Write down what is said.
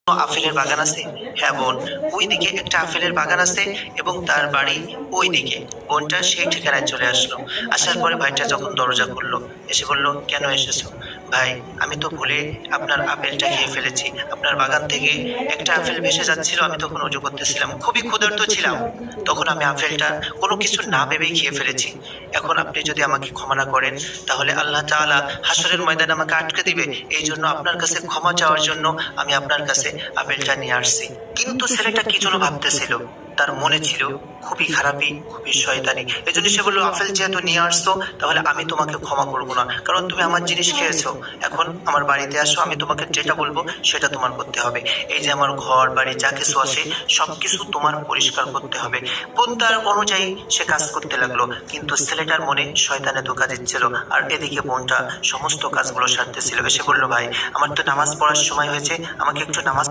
আপেলের বাগান আছে? হ্যাঁ বোন, ওইদিকে একটা আপেলের বাগান আছে এবং তার বাড়ি ওইদিকে। বোনটা সেই ঠিকানায় চলে আসলো। আসার পরে ভাইটা যখন দরজা খুললো, এসে বলল, কেন এসেছো? ভাই, আমি তো ভুলে আপনার আপেলটা খেয়ে ফেলেছি। আপনার বাগান থেকে একটা আপেল ভেসে যাচ্ছিল, আমি তখন অজু করতেছিলাম, খুবই ক্ষুধার্ত ছিলাম। তখন আমি আপেলটা কোনো কিছু না ভেবেই খেয়ে ফেলেছি। এখন আপনি যদি আমাকে ক্ষমা না করেন, তাহলে আল্লাহ তাআলা হাসরের ময়দানে আমাকে আটকে দিবে। এই জন্য আপনার কাছে ক্ষমা চাওয়ার জন্য আমি আপনার কাছে আপেলটা নিয়ে আসছি। কিন্তু ছেলেটা কি যেন ভাবতেছিল, তার মনে ছিল খুবই খারাপই, খুবই শয়তানি। এই জন্য সে বললো, আপেল যেহেতু নিয়ে আসছো, তাহলে আমি তোমাকে ক্ষমা করবো না, কারণ তুমি আমার জিনিস খেয়েছো। এখন আমার বাড়িতে আসো, আমি তোমাকে যেটা বলবো সেটা তোমার করতে হবে। এই যে আমার ঘর বাড়ি যা কিছু আছে, সবকিছু তোমার পরিষ্কার করতে হবে। বোন তার অনুযায়ী সে কাজ করতে লাগলো, কিন্তু ছেলেটার মনে শয়তানে ধোঁকা দিচ্ছিল। আর এদিকে বোনটা সমস্ত কাজগুলো সারতেছিল। এসে বলল, ভাই, আমার তো নামাজ পড়ার সময় হয়েছে, আমাকে একটু নামাজ